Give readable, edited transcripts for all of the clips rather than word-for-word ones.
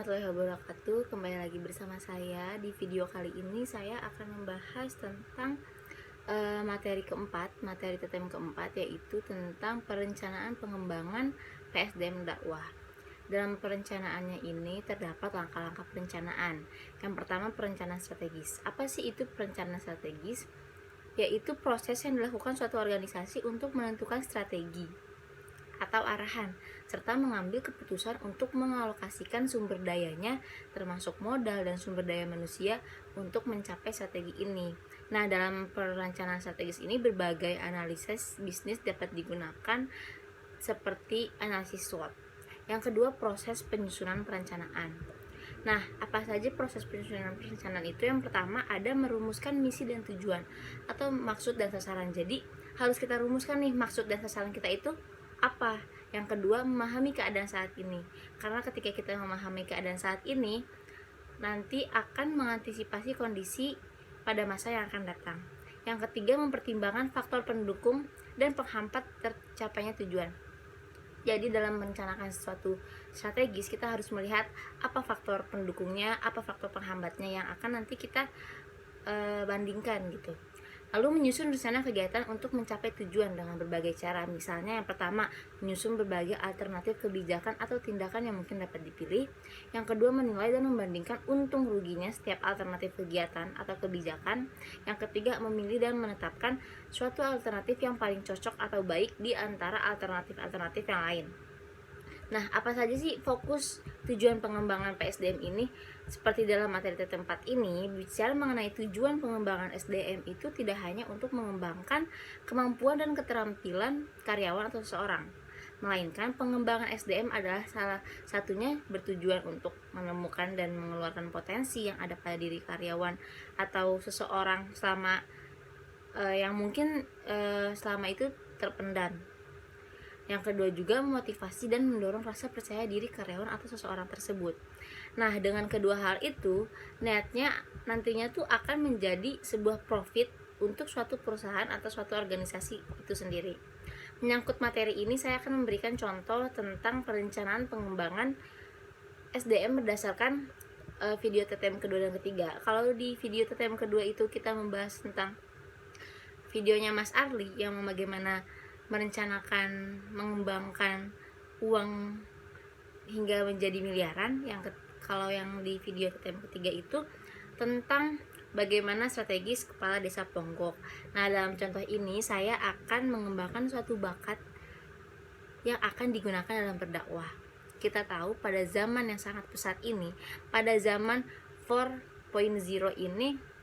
warahmatullahi wabarakatuh. Kembali lagi bersama saya. Di video kali ini saya akan membahas tentang materi keempat, materi TTM keempat, yaitu tentang perencanaan pengembangan PSDM dakwah. Dalam perencanaannya ini terdapat langkah-langkah perencanaan. Yang pertama, perencanaan strategis. Apa sih itu perencanaan strategis? Yaitu proses yang dilakukan suatu organisasi untuk menentukan strategi atau arahan, serta mengambil keputusan untuk mengalokasikan sumber dayanya, termasuk modal dan sumber daya manusia, untuk mencapai strategi ini. Nah, dalam perencanaan strategis ini berbagai analisis bisnis dapat digunakan, seperti analisis SWOT. Yang kedua, proses penyusunan perencanaan. Nah, apa saja proses penyusunan perencanaan itu? Yang pertama, ada merumuskan misi dan tujuan atau maksud dan sasaran. Jadi, harus kita rumuskan nih maksud dan sasaran kita itu apa. Yang kedua, memahami keadaan saat ini. Karena ketika kita memahami keadaan saat ini, nanti akan mengantisipasi kondisi pada masa yang akan datang. Yang ketiga, mempertimbangkan faktor pendukung dan penghambat tercapainya tujuan. Jadi dalam merencanakan sesuatu strategis, kita harus melihat apa faktor pendukungnya, apa faktor penghambatnya yang akan nanti kita bandingkan gitu. Lalu menyusun rencana kegiatan untuk mencapai tujuan dengan berbagai cara. Misalnya yang pertama, menyusun berbagai alternatif kebijakan atau tindakan yang mungkin dapat dipilih. Yang kedua, menilai dan membandingkan untung ruginya setiap alternatif kegiatan atau kebijakan. Yang ketiga, memilih dan menetapkan suatu alternatif yang paling cocok atau baik di antara alternatif-alternatif yang lain. Nah, apa saja sih fokus tujuan pengembangan PSDM ini? Seperti dalam materi T4 ini, bicara mengenai tujuan pengembangan SDM itu tidak hanya untuk mengembangkan kemampuan dan keterampilan karyawan atau seseorang, melainkan pengembangan SDM adalah salah satunya bertujuan untuk menemukan dan mengeluarkan potensi yang ada pada diri karyawan atau seseorang selama yang mungkin selama itu terpendam. Yang kedua juga memotivasi dan mendorong rasa percaya diri karyawan atau seseorang tersebut. Nah, dengan kedua hal itu, niatnya nantinya tuh akan menjadi sebuah profit untuk suatu perusahaan atau suatu organisasi itu sendiri. Menyangkut materi ini, saya akan memberikan contoh tentang perencanaan pengembangan SDM berdasarkan video TTM kedua dan ketiga. Kalau di video TTM kedua itu kita membahas tentang videonya Mas Arli yang bagaimana merencanakan mengembangkan uang hingga menjadi miliaran. Kalau yang di video ketiga itu tentang bagaimana strategis kepala desa Ponggok. Nah, dalam contoh ini saya akan mengembangkan suatu bakat yang akan digunakan dalam berdakwah. Kita tahu pada zaman yang sangat pesat ini, pada zaman 4.0 ini,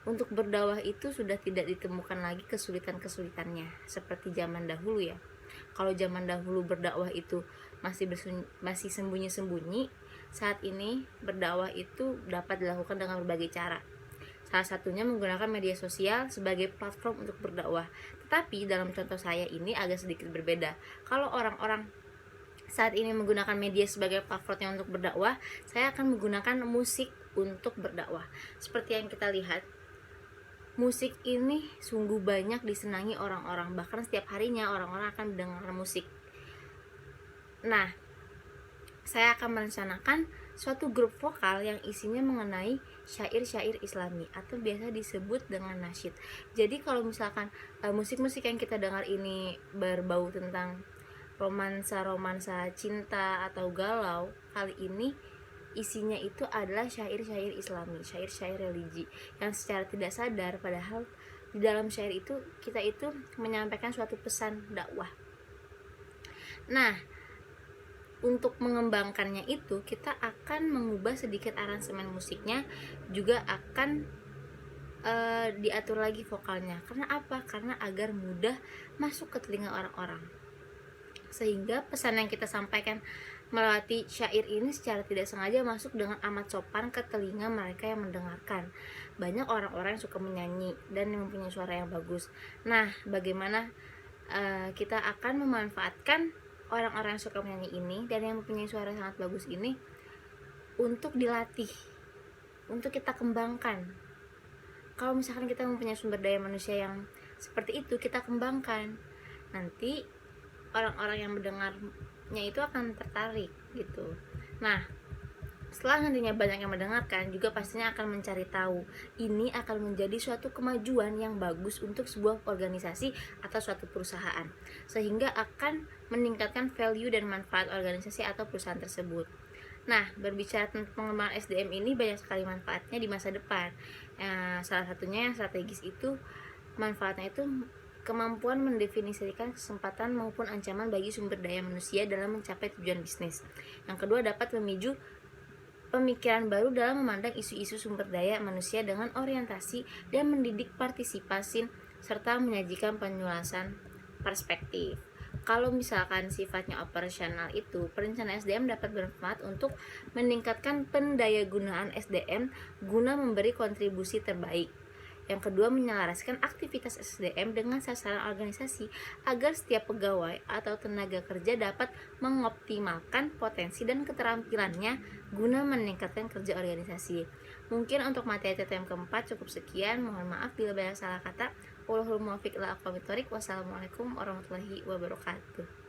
untuk berdakwah itu sudah tidak ditemukan lagi kesulitan-kesulitannya seperti zaman dahulu ya. Kalau zaman dahulu berdakwah itu masih sembunyi-sembunyi, saat ini berdakwah itu dapat dilakukan dengan berbagai cara. Salah satunya menggunakan media sosial sebagai platform untuk berdakwah. Tetapi dalam contoh saya ini agak sedikit berbeda. Kalau orang-orang saat ini menggunakan media sebagai platformnya untuk berdakwah, saya akan menggunakan musik untuk berdakwah. Seperti yang kita lihat, musik ini sungguh banyak disenangi orang-orang, bahkan setiap harinya orang-orang akan mendengar musik. Nah, saya akan merencanakan suatu grup vokal yang isinya mengenai syair-syair Islami atau biasa disebut dengan nasyid. Jadi kalau misalkan musik-musik yang kita dengar ini berbau tentang romansa-romansa cinta atau galau, kali ini isinya itu adalah syair-syair Islami, syair-syair religi yang secara tidak sadar, padahal di dalam syair itu kita itu menyampaikan suatu pesan dakwah. Nah, untuk mengembangkannya itu kita akan mengubah sedikit aransemen musiknya, juga akan diatur lagi vokalnya. Karena apa? Karena agar mudah masuk ke telinga orang-orang, sehingga pesan yang kita sampaikan melalui syair ini secara tidak sengaja masuk dengan amat sopan ke telinga mereka yang mendengarkan. Banyak orang-orang yang suka menyanyi dan yang mempunyai suara yang bagus. Nah, bagaimana kita akan memanfaatkan orang-orang yang suka menyanyi ini dan yang mempunyai suara sangat bagus ini untuk dilatih, untuk kita kembangkan. Kalau misalkan kita mempunyai sumber daya manusia yang seperti itu, kita kembangkan, nanti orang-orang yang mendengarnya itu akan tertarik gitu. Nah, Setelah nantinya banyak yang mendengarkan, juga pastinya akan mencari tahu. Ini akan menjadi suatu kemajuan yang bagus untuk sebuah organisasi atau suatu perusahaan, sehingga akan meningkatkan value dan manfaat organisasi atau perusahaan tersebut. Nah, berbicara tentang pengembangan SDM ini banyak sekali manfaatnya di masa depan. Salah satunya yang strategis itu, manfaatnya itu kemampuan mendefinisikan kesempatan maupun ancaman bagi sumber daya manusia dalam mencapai tujuan bisnis. Yang kedua, dapat memicu pemikiran baru dalam memandang isu-isu sumber daya manusia dengan orientasi dan mendidik partisipasi serta menyajikan penjelasan perspektif. Kalau misalkan sifatnya operasional itu, perencanaan SDM dapat bermanfaat untuk meningkatkan pendayagunaan SDM guna memberi kontribusi terbaik. Yang kedua, menyelaraskan aktivitas SDM dengan sasaran organisasi agar setiap pegawai atau tenaga kerja dapat mengoptimalkan potensi dan keterampilannya guna meningkatkan kerja organisasi. Mungkin untuk materi TTM keempat cukup sekian. Mohon maaf bila banyak salah kata. Wassalamualaikum warahmatullahi wabarakatuh.